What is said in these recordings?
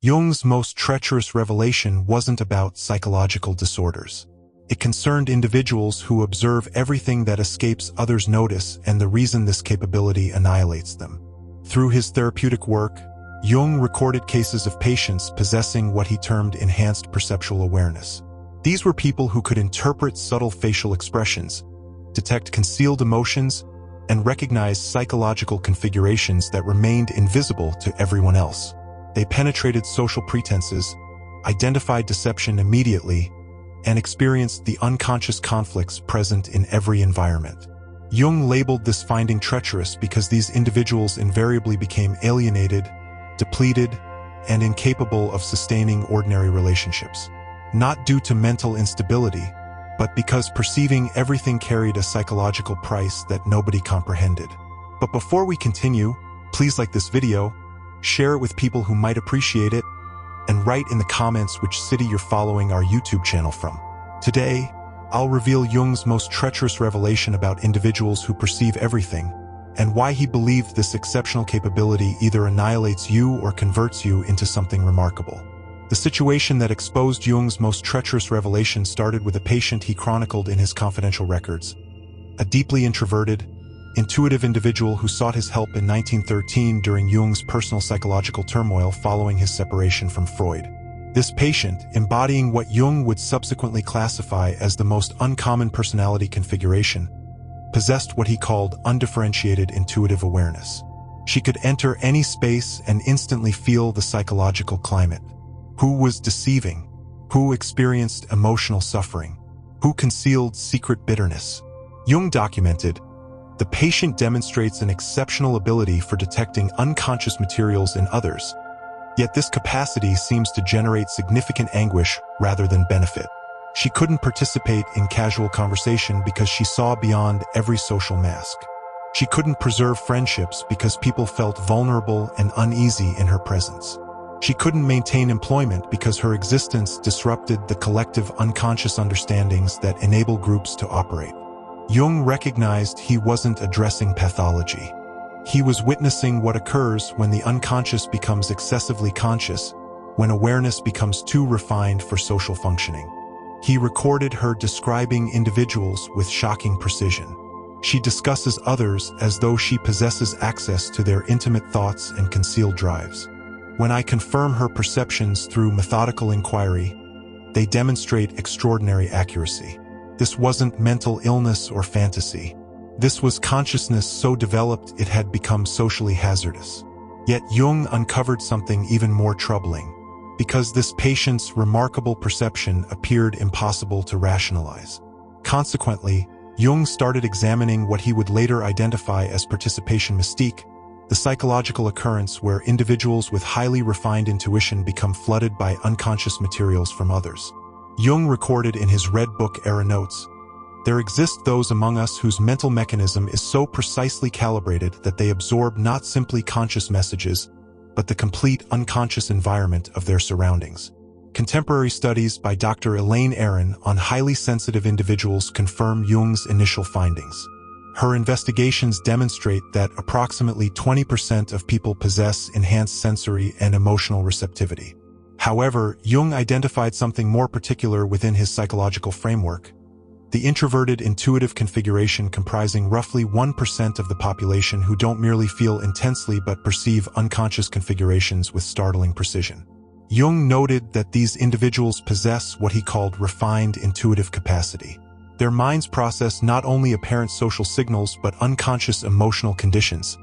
Jung's most treacherous revelation wasn't about psychological disorders. It concerned individuals who observe everything that escapes others' notice and the reason this capability annihilates them. Through his therapeutic work, Jung recorded cases of patients possessing what he termed enhanced perceptual awareness. These were people who could interpret subtle facial expressions, detect concealed emotions, and recognize psychological configurations that remained invisible to everyone else. They penetrated social pretenses, identified deception immediately, and experienced the unconscious conflicts present in every environment. Jung labeled this finding treacherous because these individuals invariably became alienated, depleted, and incapable of sustaining ordinary relationships. Not due to mental instability, but because perceiving everything carried a psychological price that nobody comprehended. But before we continue, please like this video, share it with people who might appreciate it, and write in the comments which city you're following our YouTube channel from. Today, I'll reveal Jung's most treacherous revelation about individuals who perceive everything, and why he believed this exceptional capability either annihilates you or converts you into something remarkable. The situation that exposed Jung's most treacherous revelation started with a patient he chronicled in his confidential records. A deeply introverted, intuitive individual who sought his help in 1913 during Jung's personal psychological turmoil following his separation from Freud. This patient, embodying what Jung would subsequently classify as the most uncommon personality configuration, possessed what he called undifferentiated intuitive awareness. She could enter any space and instantly feel the psychological climate. Who was deceiving? Who experienced emotional suffering? Who concealed secret bitterness? Jung documented, the patient demonstrates an exceptional ability for detecting unconscious materials in others, yet this capacity seems to generate significant anguish rather than benefit. She couldn't participate in casual conversation because she saw beyond every social mask. She couldn't preserve friendships because people felt vulnerable and uneasy in her presence. She couldn't maintain employment because her existence disrupted the collective unconscious understandings that enable groups to operate. Jung recognized he wasn't addressing pathology. He was witnessing what occurs when the unconscious becomes excessively conscious, when awareness becomes too refined for social functioning. He recorded her describing individuals with shocking precision. She discusses others as though she possesses access to their intimate thoughts and concealed drives. When I confirm her perceptions through methodical inquiry, they demonstrate extraordinary accuracy. This wasn't mental illness or fantasy. This was consciousness so developed it had become socially hazardous. Yet Jung uncovered something even more troubling, because this patient's remarkable perception appeared impossible to rationalize. Consequently, Jung started examining what he would later identify as participation mystique, the psychological occurrence where individuals with highly refined intuition become flooded by unconscious materials from others. Jung recorded in his Red Book era notes, there exist those among us whose mental mechanism is so precisely calibrated that they absorb not simply conscious messages, but the complete unconscious environment of their surroundings. Contemporary studies by Dr. Elaine Aron on highly sensitive individuals confirm Jung's initial findings. Her investigations demonstrate that approximately 20% of people possess enhanced sensory and emotional receptivity. However, Jung identified something more particular within his psychological framework: the introverted intuitive configuration comprising roughly 1% of the population who don't merely feel intensely but perceive unconscious configurations with startling precision. Jung noted that these individuals possess what he called refined intuitive capacity. Their minds process not only apparent social signals but unconscious emotional conditions,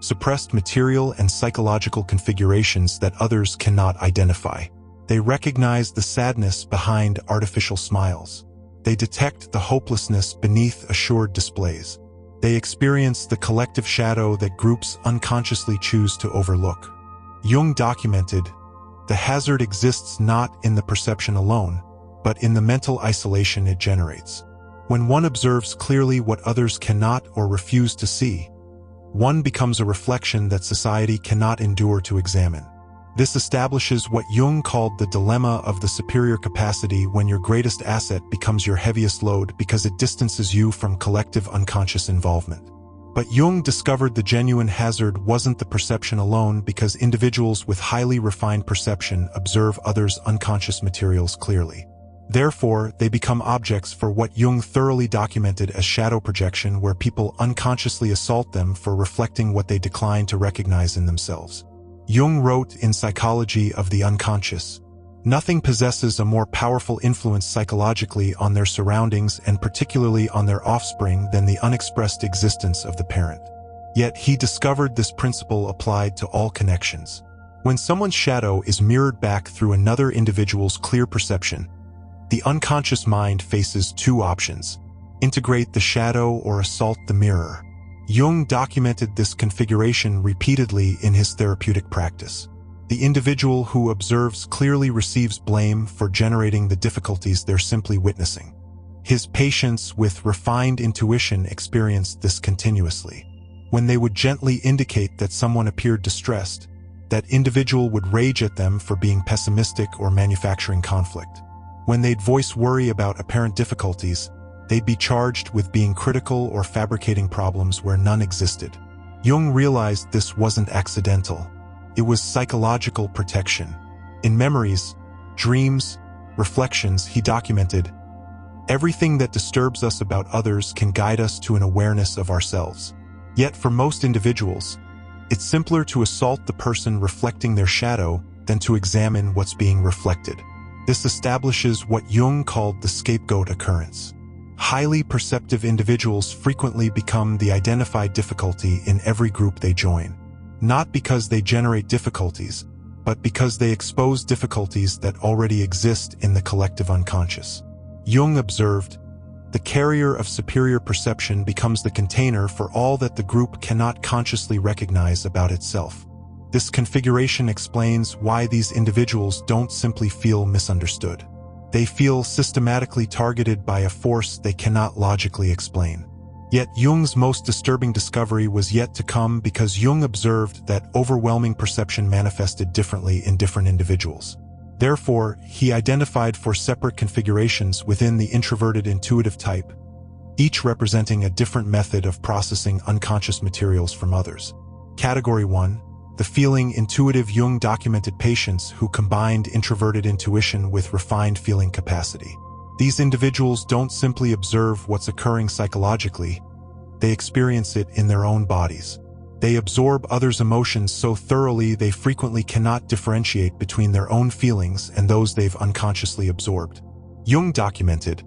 suppressed material and psychological configurations that others cannot identify. They recognize the sadness behind artificial smiles. They detect the hopelessness beneath assured displays. They experience the collective shadow that groups unconsciously choose to overlook. Jung documented, the hazard exists not in the perception alone, but in the mental isolation it generates. When one observes clearly what others cannot or refuse to see, one becomes a reflection that society cannot endure to examine. This establishes what Jung called the dilemma of the superior capacity, when your greatest asset becomes your heaviest load because it distances you from collective unconscious involvement. But Jung discovered the genuine hazard wasn't the perception alone because individuals with highly refined perception observe others' unconscious materials clearly. Therefore, they become objects for what Jung thoroughly documented as shadow projection, where people unconsciously assault them for reflecting what they decline to recognize in themselves. Jung wrote in Psychology of the Unconscious, "Nothing possesses a more powerful influence psychologically on their surroundings and particularly on their offspring than the unexpressed existence of the parent." Yet he discovered this principle applied to all connections. When someone's shadow is mirrored back through another individual's clear perception, the unconscious mind faces two options: integrate the shadow or assault the mirror. Jung documented this configuration repeatedly in his therapeutic practice. The individual who observes clearly receives blame for generating the difficulties they're simply witnessing. His patients with refined intuition experienced this continuously. When they would gently indicate that someone appeared distressed, that individual would rage at them for being pessimistic or manufacturing conflict. When they'd voice worry about apparent difficulties, they'd be charged with being critical or fabricating problems where none existed. Jung realized this wasn't accidental. It was psychological protection. In memories, dreams, reflections, he documented, "Everything that disturbs us about others can guide us to an awareness of ourselves." Yet for most individuals, it's simpler to assault the person reflecting their shadow than to examine what's being reflected. This establishes what Jung called the scapegoat occurrence. Highly perceptive individuals frequently become the identified difficulty in every group they join. Not because they generate difficulties, but because they expose difficulties that already exist in the collective unconscious. Jung observed, "The carrier of superior perception becomes the container for all that the group cannot consciously recognize about itself." This configuration explains why these individuals don't simply feel misunderstood. They feel systematically targeted by a force they cannot logically explain. Yet Jung's most disturbing discovery was yet to come, because Jung observed that overwhelming perception manifested differently in different individuals. Therefore, he identified four separate configurations within the introverted intuitive type, each representing a different method of processing unconscious materials from others. Category 1. The feeling intuitive. Jung documented patients who combined introverted intuition with refined feeling capacity. These individuals don't simply observe what's occurring psychologically, they experience it in their own bodies. They absorb others' emotions so thoroughly they frequently cannot differentiate between their own feelings and those they've unconsciously absorbed. Jung documented,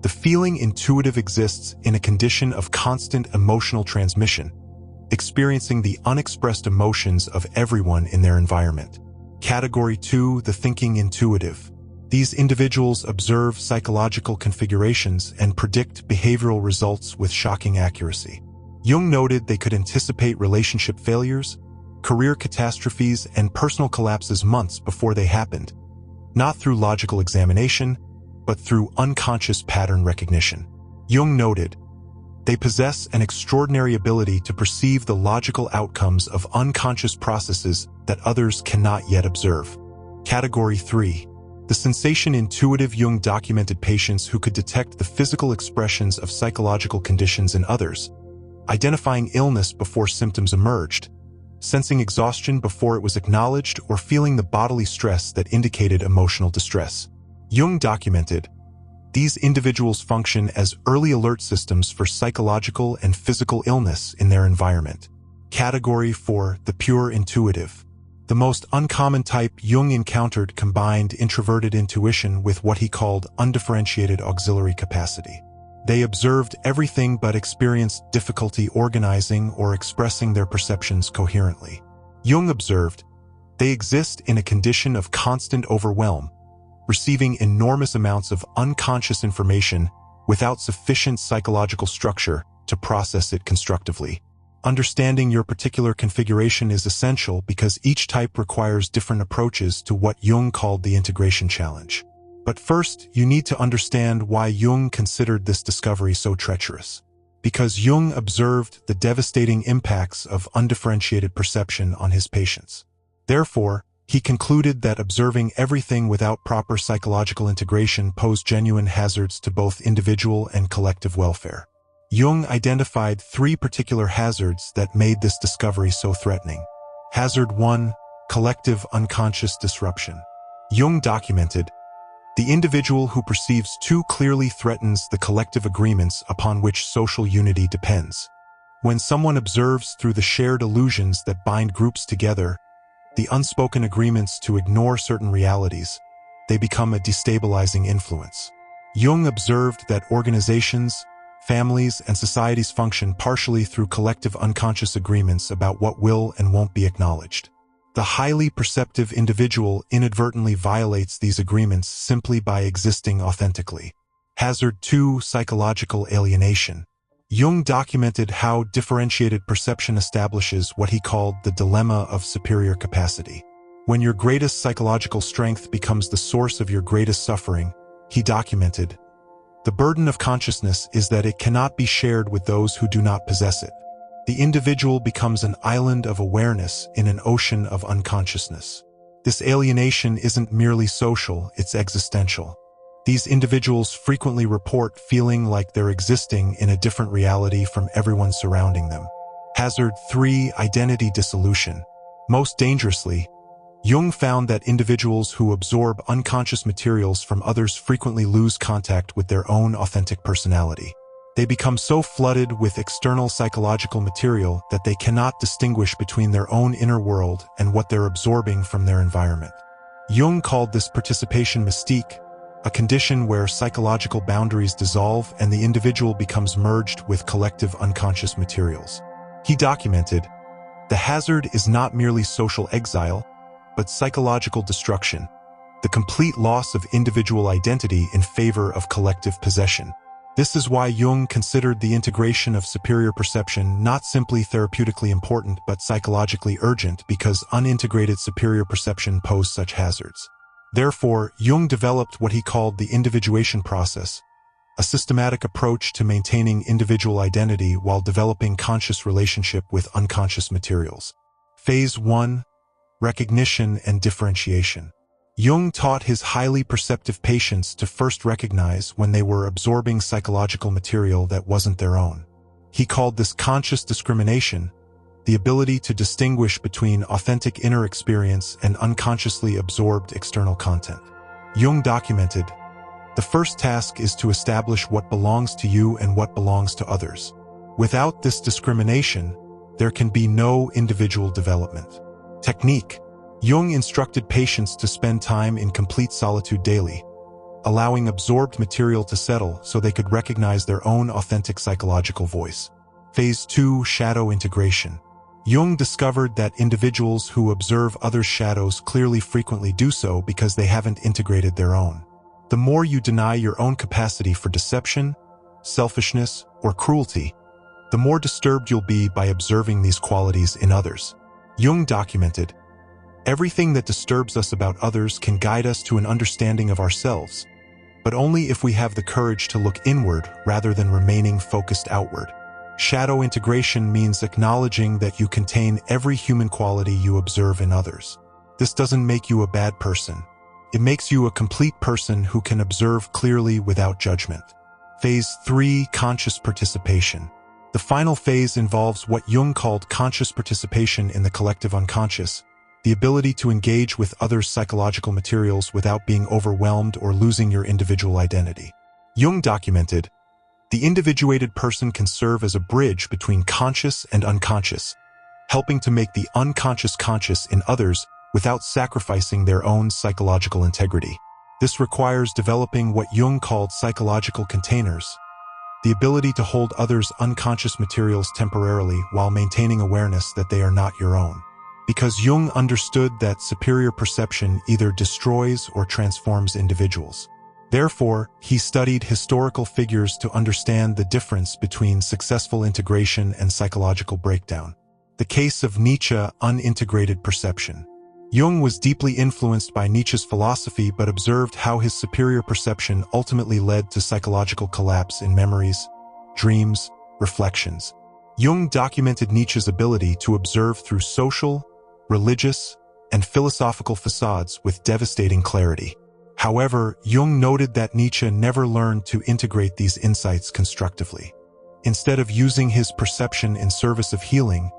"The feeling intuitive exists in a condition of constant emotional transmission, experiencing the unexpressed emotions of everyone in their environment." Category 2. The thinking intuitive. These individuals observe psychological configurations and predict behavioral results with shocking accuracy. Jung noted they could anticipate relationship failures, career catastrophes, and personal collapses months before they happened, not through logical examination, but through unconscious pattern recognition. Jung noted, "They possess an extraordinary ability to perceive the logical outcomes of unconscious processes that others cannot yet observe." Category 3. The sensation intuitive. Jung documented patients who could detect the physical expressions of psychological conditions in others, identifying illness before symptoms emerged, sensing exhaustion before it was acknowledged, or feeling the bodily stress that indicated emotional distress. Jung documented, "These individuals function as early alert systems for psychological and physical illness in their environment." Category 4. The pure intuitive. The most uncommon type. Jung encountered combined introverted intuition with what he called undifferentiated auxiliary capacity. They observed everything but experienced difficulty organizing or expressing their perceptions coherently. Jung observed, "They exist in a condition of constant overwhelm, receiving enormous amounts of unconscious information without sufficient psychological structure to process it constructively." Understanding your particular configuration is essential because each type requires different approaches to what Jung called the integration challenge. But first, you need to understand why Jung considered this discovery so treacherous. Because Jung observed the devastating impacts of undifferentiated perception on his patients. Therefore, he concluded that observing everything without proper psychological integration posed genuine hazards to both individual and collective welfare. Jung identified 3 particular hazards that made this discovery so threatening. Hazard 1. Collective unconscious disruption. Jung documented, the individual who perceives too clearly threatens the collective agreements upon which social unity depends. When someone observes through the shared illusions that bind groups together, the unspoken agreements to ignore certain realities, they become a destabilizing influence. Jung observed that organizations, families, and societies function partially through collective unconscious agreements about what will and won't be acknowledged. The highly perceptive individual inadvertently violates these agreements simply by existing authentically. Hazard 2. Psychological alienation. Jung documented how differentiated perception establishes what he called the dilemma of superior capacity. When your greatest psychological strength becomes the source of your greatest suffering, he documented, the burden of consciousness is that it cannot be shared with those who do not possess it. The individual becomes an island of awareness in an ocean of unconsciousness. This alienation isn't merely social, it's existential. These individuals frequently report feeling like they're existing in a different reality from everyone surrounding them. Hazard 3. Identity dissolution. Most dangerously, Jung found that individuals who absorb unconscious materials from others frequently lose contact with their own authentic personality. They become so flooded with external psychological material that they cannot distinguish between their own inner world and what they're absorbing from their environment. Jung called this participation mystique, a condition where psychological boundaries dissolve and the individual becomes merged with collective unconscious materials. He documented, the hazard is not merely social exile, but psychological destruction, the complete loss of individual identity in favor of collective possession. This is why Jung considered the integration of superior perception not simply therapeutically important but psychologically urgent because unintegrated superior perception posed such hazards. Therefore, Jung developed what he called the individuation process, a systematic approach to maintaining individual identity while developing conscious relationship with unconscious materials. Phase 1. Recognition and differentiation. Jung taught his highly perceptive patients to first recognize when they were absorbing psychological material that wasn't their own. He called this conscious discrimination, the ability to distinguish between authentic inner experience and unconsciously absorbed external content. Jung documented, the first task is to establish what belongs to you and what belongs to others. Without this discrimination, there can be no individual development. Technique. Jung instructed patients to spend time in complete solitude daily, allowing absorbed material to settle so they could recognize their own authentic psychological voice. Phase 2. Shadow integration. Jung discovered that individuals who observe others' shadows clearly frequently do so because they haven't integrated their own. The more you deny your own capacity for deception, selfishness, or cruelty, the more disturbed you'll be by observing these qualities in others. Jung documented, everything that disturbs us about others can guide us to an understanding of ourselves, but only if we have the courage to look inward rather than remaining focused outward. Shadow integration means acknowledging that you contain every human quality you observe in others. This doesn't make you a bad person. It makes you a complete person who can observe clearly without judgment. Phase 3. Conscious participation. The final phase involves what Jung called conscious participation in the collective unconscious, the ability to engage with others' psychological materials without being overwhelmed or losing your individual identity. Jung documented, the individuated person can serve as a bridge between conscious and unconscious, helping to make the unconscious conscious in others without sacrificing their own psychological integrity. This requires developing what Jung called psychological containers, the ability to hold others' unconscious materials temporarily while maintaining awareness that they are not your own. Because Jung understood that superior perception either destroys or transforms individuals. Therefore, he studied historical figures to understand the difference between successful integration and psychological breakdown. The case of Nietzsche, unintegrated perception. Jung was deeply influenced by Nietzsche's philosophy but observed how his superior perception ultimately led to psychological collapse in memories, dreams, reflections. Jung documented Nietzsche's ability to observe through social, religious, and philosophical facades with devastating clarity. However, Jung noted that Nietzsche never learned to integrate these insights constructively. Instead of using his perception in service of healing,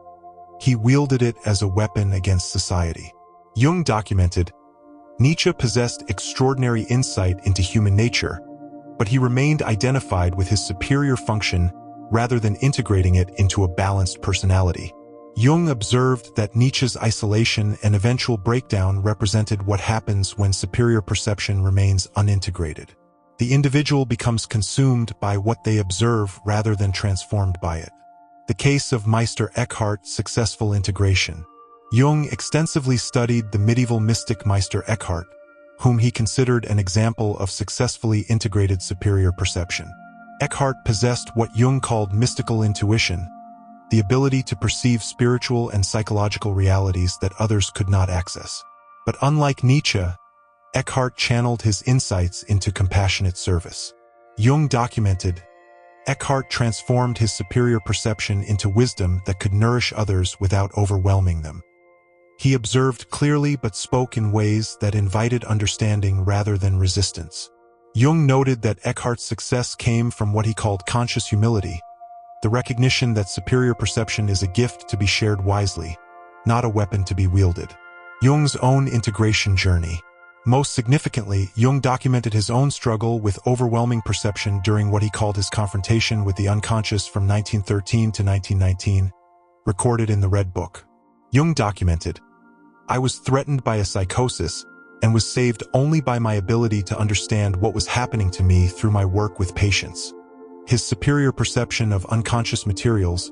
he wielded it as a weapon against society. Jung documented, Nietzsche possessed extraordinary insight into human nature, but he remained identified with his superior function rather than integrating it into a balanced personality. Jung observed that Nietzsche's isolation and eventual breakdown represented what happens when superior perception remains unintegrated. The individual becomes consumed by what they observe rather than transformed by it. The case of Meister Eckhart's successful integration. Jung extensively studied the medieval mystic Meister Eckhart, whom he considered an example of successfully integrated superior perception. Eckhart possessed what Jung called mystical intuition, the ability to perceive spiritual and psychological realities that others could not access. But unlike Nietzsche, Eckhart channeled his insights into compassionate service. Jung documented, Eckhart transformed his superior perception into wisdom that could nourish others without overwhelming them. He observed clearly but spoke in ways that invited understanding rather than resistance. Jung noted that Eckhart's success came from what he called conscious humility, the recognition that superior perception is a gift to be shared wisely, not a weapon to be wielded. Jung's own integration journey. Most significantly, Jung documented his own struggle with overwhelming perception during what he called his confrontation with the unconscious from 1913 to 1919, recorded in the Red Book. Jung documented, I was threatened by a psychosis and was saved only by my ability to understand what was happening to me through my work with patients. His superior perception of unconscious materials,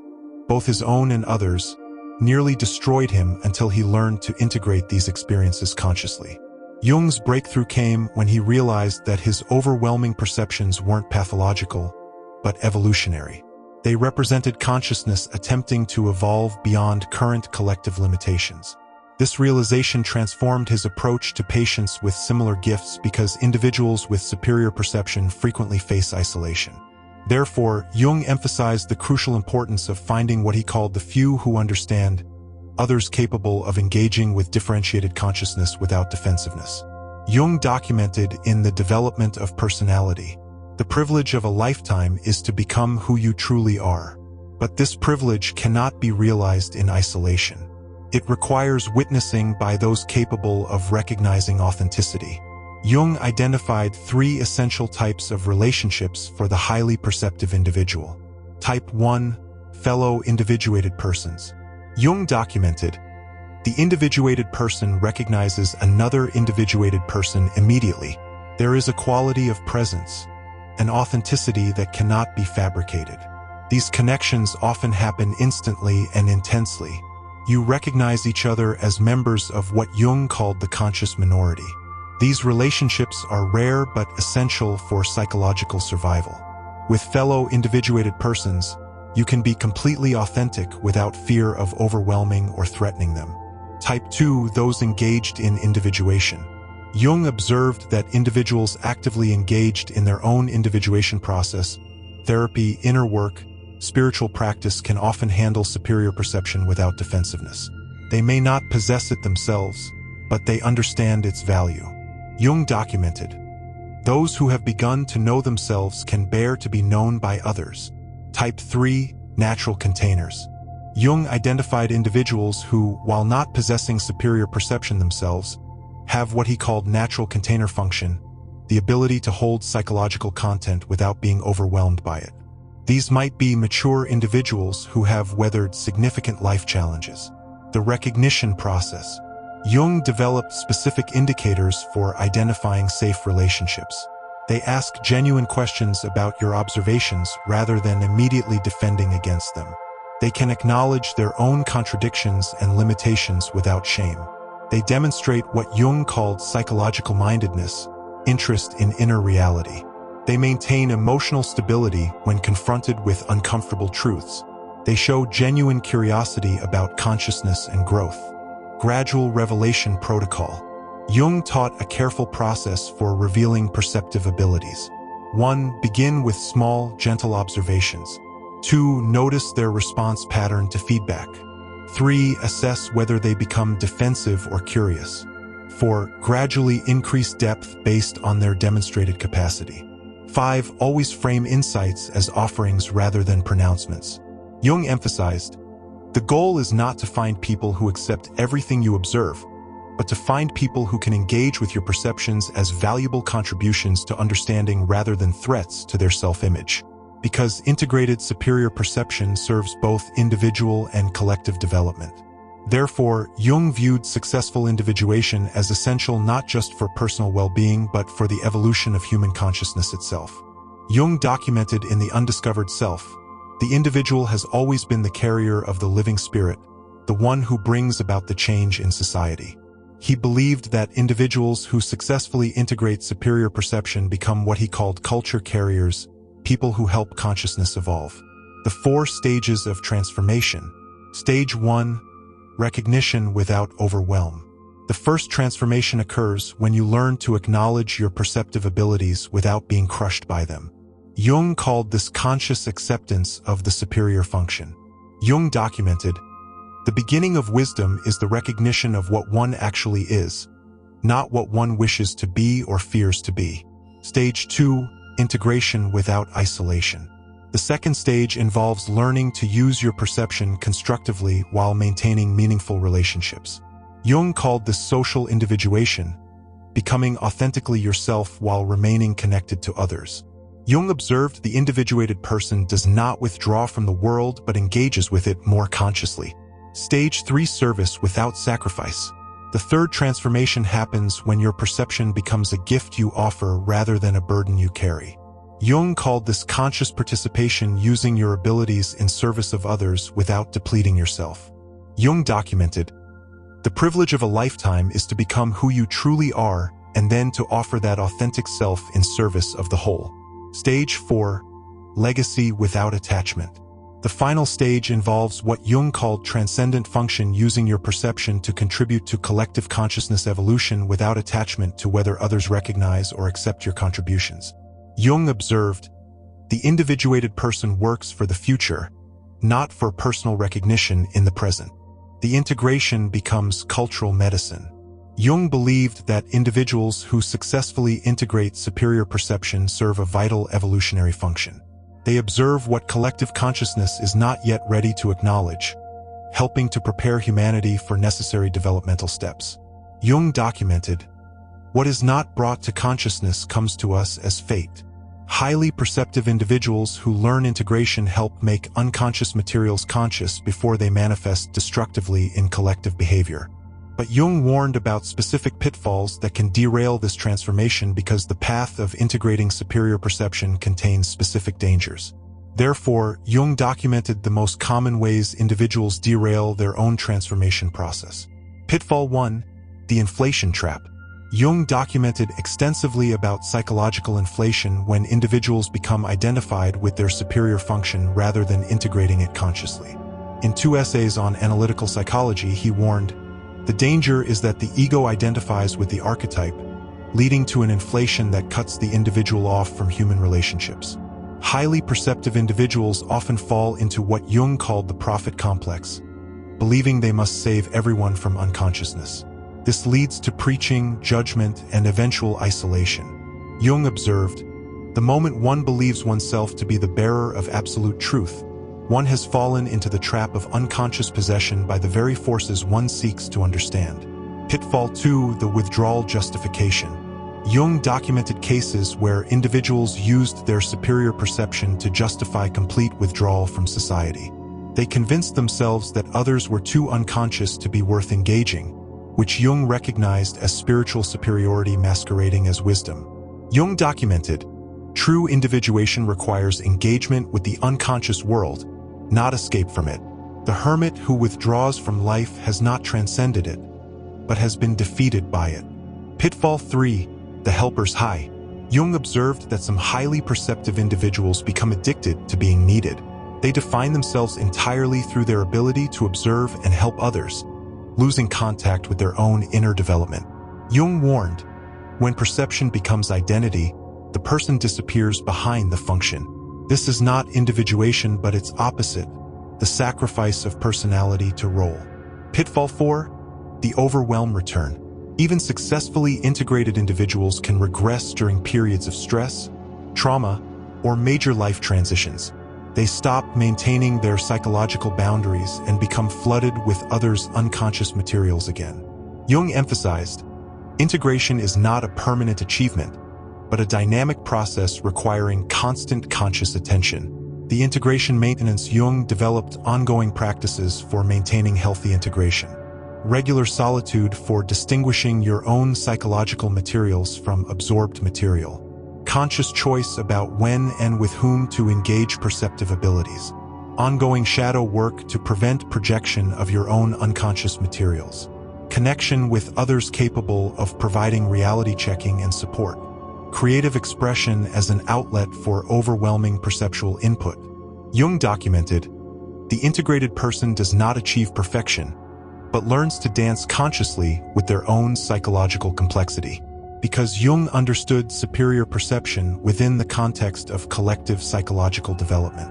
both his own and others, nearly destroyed him until he learned to integrate these experiences consciously. Jung's breakthrough came when he realized that his overwhelming perceptions weren't pathological, but evolutionary. They represented consciousness attempting to evolve beyond current collective limitations. This realization transformed his approach to patients with similar gifts because individuals with superior perception frequently face isolation. Therefore, Jung emphasized the crucial importance of finding what he called the few who understand, others capable of engaging with differentiated consciousness without defensiveness. Jung documented in The Development of Personality, the privilege of a lifetime is to become who you truly are. But this privilege cannot be realized in isolation. It requires witnessing by those capable of recognizing authenticity. Jung identified 3 essential types of relationships for the highly perceptive individual. Type 1, fellow individuated persons. Jung documented, the individuated person recognizes another individuated person immediately. There is a quality of presence, an authenticity that cannot be fabricated. These connections often happen instantly and intensely. You recognize each other as members of what Jung called the conscious minority. These relationships are rare but essential for psychological survival. With fellow individuated persons, you can be completely authentic without fear of overwhelming or threatening them. Type 2, those engaged in individuation. Jung observed that individuals actively engaged in their own individuation process, therapy, inner work, spiritual practice can often handle superior perception without defensiveness. They may not possess it themselves, but they understand its value. Jung documented, those who have begun to know themselves can bear to be known by others. Type 3, natural containers. Jung identified individuals who, while not possessing superior perception themselves, have what he called natural container function, the ability to hold psychological content without being overwhelmed by it. These might be mature individuals who have weathered significant life challenges. The recognition process. Jung developed specific indicators for identifying safe relationships. They ask genuine questions about your observations rather than immediately defending against them. They can acknowledge their own contradictions and limitations without shame. They demonstrate what Jung called psychological mindedness, interest in inner reality. They maintain emotional stability when confronted with uncomfortable truths. They show genuine curiosity about consciousness and growth. Gradual revelation protocol. Jung taught a careful process for revealing perceptive abilities. 1. Begin with small, gentle observations. 2. Notice their response pattern to feedback. 3. Assess whether they become defensive or curious. 4. Gradually increase depth based on their demonstrated capacity. 5. Always frame insights as offerings rather than pronouncements. Jung emphasized, the goal is not to find people who accept everything you observe, but to find people who can engage with your perceptions as valuable contributions to understanding rather than threats to their self-image. Because integrated superior perception serves both individual and collective development. Therefore, Jung viewed successful individuation as essential not just for personal well-being but for the evolution of human consciousness itself. Jung documented in The Undiscovered Self, the individual has always been the carrier of the living spirit, the one who brings about the change in society. He believed that individuals who successfully integrate superior perception become what he called culture carriers, people who help consciousness evolve. The 4 stages of transformation. Stage 1. Recognition without overwhelm. The first transformation occurs when you learn to acknowledge your perceptive abilities without being crushed by them. Jung called this conscious acceptance of the superior function. Jung documented, the beginning of wisdom is the recognition of what one actually is, not what one wishes to be or fears to be. Stage 2. Integration without isolation. The second stage involves learning to use your perception constructively while maintaining meaningful relationships. Jung called this social individuation, becoming authentically yourself while remaining connected to others. Jung observed the individuated person does not withdraw from the world but engages with it more consciously. Stage 3. Service without sacrifice. The third transformation happens when your perception becomes a gift you offer rather than a burden you carry. Jung called this conscious participation using your abilities in service of others without depleting yourself. Jung documented, the privilege of a lifetime is to become who you truly are and then to offer that authentic self in service of the whole. Stage 4. Legacy without attachment. The final stage involves what Jung called transcendent function, using your perception to contribute to collective consciousness evolution without attachment to whether others recognize or accept your contributions. Jung observed, the individuated person works for the future, not for personal recognition in the present. The integration becomes cultural medicine. Jung believed that individuals who successfully integrate superior perception serve a vital evolutionary function. They observe what collective consciousness is not yet ready to acknowledge, helping to prepare humanity for necessary developmental steps. Jung documented, what is not brought to consciousness comes to us as fate. Highly perceptive individuals who learn integration help make unconscious materials conscious before they manifest destructively in collective behavior. But Jung warned about specific pitfalls that can derail this transformation because the path of integrating superior perception contains specific dangers. Therefore, Jung documented the most common ways individuals derail their own transformation process. Pitfall 1. The inflation trap. Jung documented extensively about psychological inflation when individuals become identified with their superior function rather than integrating it consciously. In 2 essays on analytical psychology, he warned, the danger is that the ego identifies with the archetype, leading to an inflation that cuts the individual off from human relationships. Highly perceptive individuals often fall into what Jung called the prophet complex, believing they must save everyone from unconsciousness. This leads to preaching, judgment, and eventual isolation. Jung observed, the moment one believes oneself to be the bearer of absolute truth, one has fallen into the trap of unconscious possession by the very forces one seeks to understand. Pitfall 2. The withdrawal justification. Jung documented cases where individuals used their superior perception to justify complete withdrawal from society. They convinced themselves that others were too unconscious to be worth engaging, which Jung recognized as spiritual superiority masquerading as wisdom. Jung documented, true individuation requires engagement with the unconscious world, not escape from it. The hermit who withdraws from life has not transcended it, but has been defeated by it. Pitfall 3. The helper's high. Jung observed that some highly perceptive individuals become addicted to being needed. They define themselves entirely through their ability to observe and help others, losing contact with their own inner development. Jung warned, when perception becomes identity, the person disappears behind the function. This is not individuation but its opposite, the sacrifice of personality to role. Pitfall 4. The overwhelm return. Even successfully integrated individuals can regress during periods of stress, trauma, or major life transitions. They stop maintaining their psychological boundaries and become flooded with others' unconscious materials again. Jung emphasized, integration is not a permanent achievement, but a dynamic process requiring constant conscious attention. The integration maintenance Jung developed ongoing practices for maintaining healthy integration. Regular solitude for distinguishing your own psychological materials from absorbed material. Conscious choice about when and with whom to engage perceptive abilities. Ongoing shadow work to prevent projection of your own unconscious materials. Connection with others capable of providing reality checking and support. Creative expression as an outlet for overwhelming perceptual input. Jung documented, the integrated person does not achieve perfection, but learns to dance consciously with their own psychological complexity. Because Jung understood superior perception within the context of collective psychological development.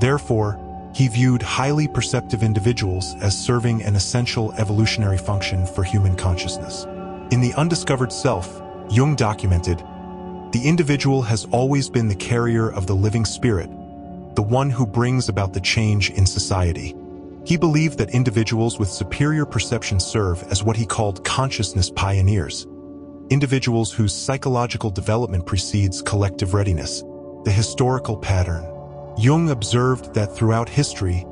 Therefore, he viewed highly perceptive individuals as serving an essential evolutionary function for human consciousness. In The Undiscovered Self, Jung documented, the individual has always been the carrier of the living spirit, the one who brings about the change in society. He believed that individuals with superior perception serve as what he called consciousness pioneers, individuals whose psychological development precedes collective readiness. The historical pattern. Jung observed that throughout history,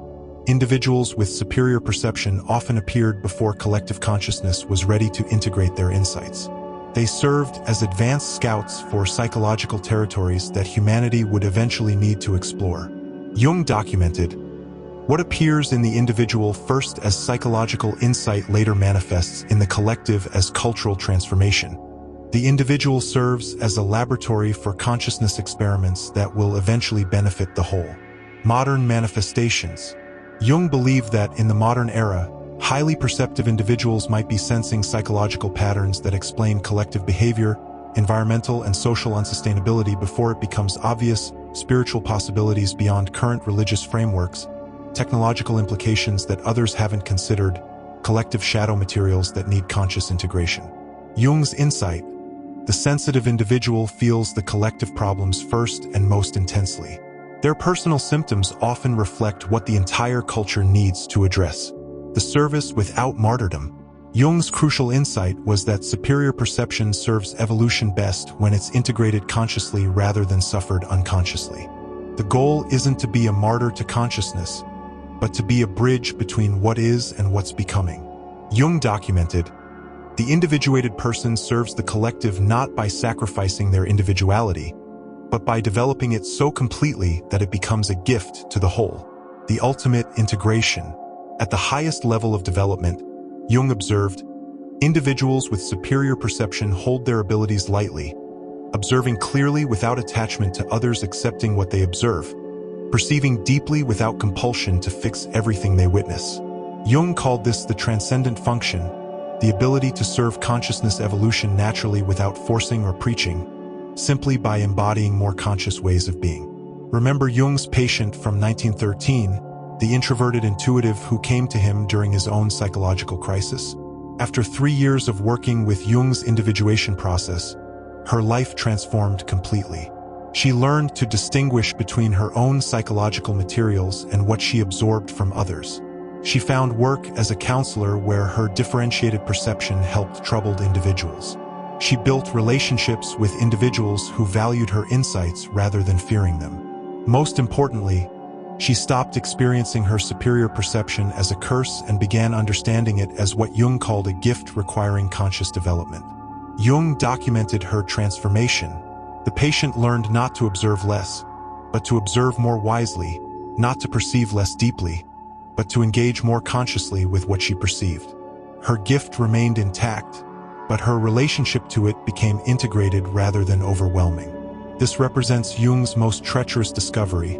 individuals with superior perception often appeared before collective consciousness was ready to integrate their insights. They served as advanced scouts for psychological territories that humanity would eventually need to explore. Jung documented, what appears in the individual first as psychological insight later manifests in the collective as cultural transformation. The individual serves as a laboratory for consciousness experiments that will eventually benefit the whole. Modern manifestations. Jung believed that in the modern era, highly perceptive individuals might be sensing psychological patterns that explain collective behavior, environmental and social unsustainability before it becomes obvious, spiritual possibilities beyond current religious frameworks, technological implications that others haven't considered, collective shadow materials that need conscious integration. Jung's insight. The sensitive individual feels the collective problems first and most intensely. Their personal symptoms often reflect what the entire culture needs to address. The service without martyrdom. Jung's crucial insight was that superior perception serves evolution best when it's integrated consciously rather than suffered unconsciously. The goal isn't to be a martyr to consciousness, but to be a bridge between what is and what's becoming. Jung documented, the individuated person serves the collective not by sacrificing their individuality, but by developing it so completely that it becomes a gift to the whole. The ultimate integration. At the highest level of development, Jung observed, individuals with superior perception hold their abilities lightly, observing clearly without attachment to others, accepting what they observe, perceiving deeply without compulsion to fix everything they witness. Jung called this the transcendent function, the ability to serve consciousness evolution naturally without forcing or preaching, simply by embodying more conscious ways of being. Remember Jung's patient from 1913, the introverted intuitive who came to him during his own psychological crisis? After 3 years of working with Jung's individuation process, her life transformed completely. She learned to distinguish between her own psychological materials and what she absorbed from others. She found work as a counselor where her differentiated perception helped troubled individuals. She built relationships with individuals who valued her insights rather than fearing them. Most importantly, she stopped experiencing her superior perception as a curse and began understanding it as what Jung called a gift requiring conscious development. Jung documented her transformation. The patient learned not to observe less, but to observe more wisely, not to perceive less deeply, but to engage more consciously with what she perceived. Her gift remained intact, but her relationship to it became integrated rather than overwhelming. This represents Jung's most treacherous discovery,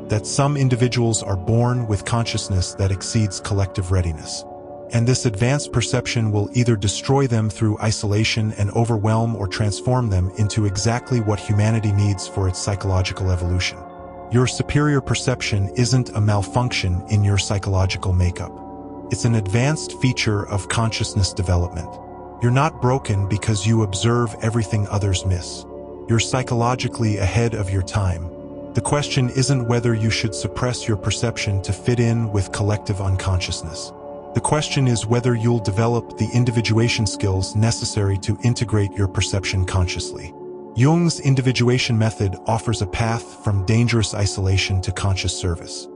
that some individuals are born with consciousness that exceeds collective readiness. And this advanced perception will either destroy them through isolation and overwhelm or transform them into exactly what humanity needs for its psychological evolution. Your superior perception isn't a malfunction in your psychological makeup. It's an advanced feature of consciousness development. You're not broken because you observe everything others miss. You're psychologically ahead of your time. The question isn't whether you should suppress your perception to fit in with collective unconsciousness. The question is whether you'll develop the individuation skills necessary to integrate your perception consciously. Jung's individuation method offers a path from dangerous isolation to conscious service,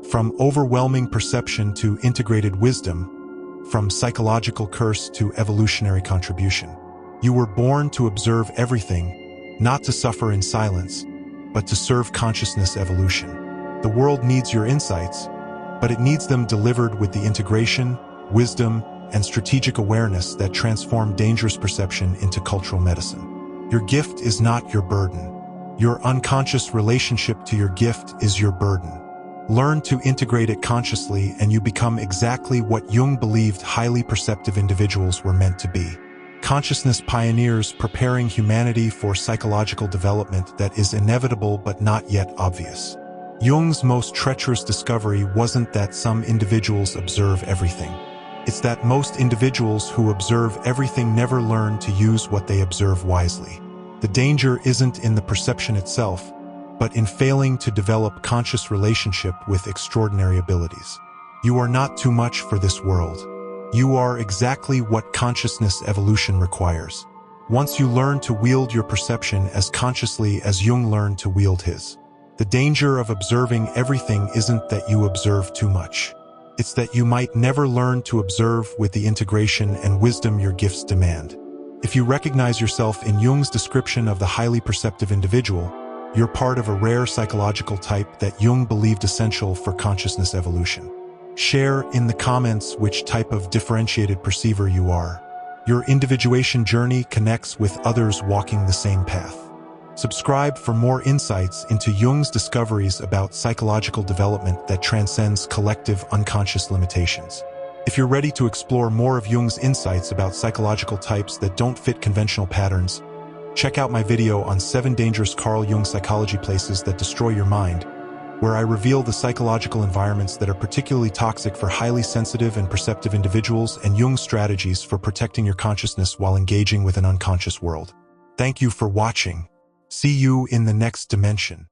from overwhelming perception to integrated wisdom, from psychological curse to evolutionary contribution. You were born to observe everything, not to suffer in silence, but to serve consciousness evolution. The world needs your insights, but it needs them delivered with the integration, wisdom, and strategic awareness that transform dangerous perception into cultural medicine. Your gift is not your burden. Your unconscious relationship to your gift is your burden. Learn to integrate it consciously and you become exactly what Jung believed highly perceptive individuals were meant to be. Consciousness pioneers preparing humanity for psychological development that is inevitable but not yet obvious. Jung's most treacherous discovery wasn't that some individuals observe everything. It's that most individuals who observe everything never learn to use what they observe wisely. The danger isn't in the perception itself, but in failing to develop conscious relationship with extraordinary abilities. You are not too much for this world. You are exactly what consciousness evolution requires. Once you learn to wield your perception as consciously as Jung learned to wield his. The danger of observing everything isn't that you observe too much. It's that you might never learn to observe with the integration and wisdom your gifts demand. If you recognize yourself in Jung's description of the highly perceptive individual, you're part of a rare psychological type that Jung believed essential for consciousness evolution. Share in the comments which type of differentiated perceiver you are. Your individuation journey connects with others walking the same path. Subscribe for more insights into Jung's discoveries about psychological development that transcends collective unconscious limitations. If you're ready to explore more of Jung's insights about psychological types that don't fit conventional patterns, check out my video on 7 dangerous Carl Jung psychology places that destroy your mind, where I reveal the psychological environments that are particularly toxic for highly sensitive and perceptive individuals and Jung's strategies for protecting your consciousness while engaging with an unconscious world. Thank you for watching. See you in the next dimension.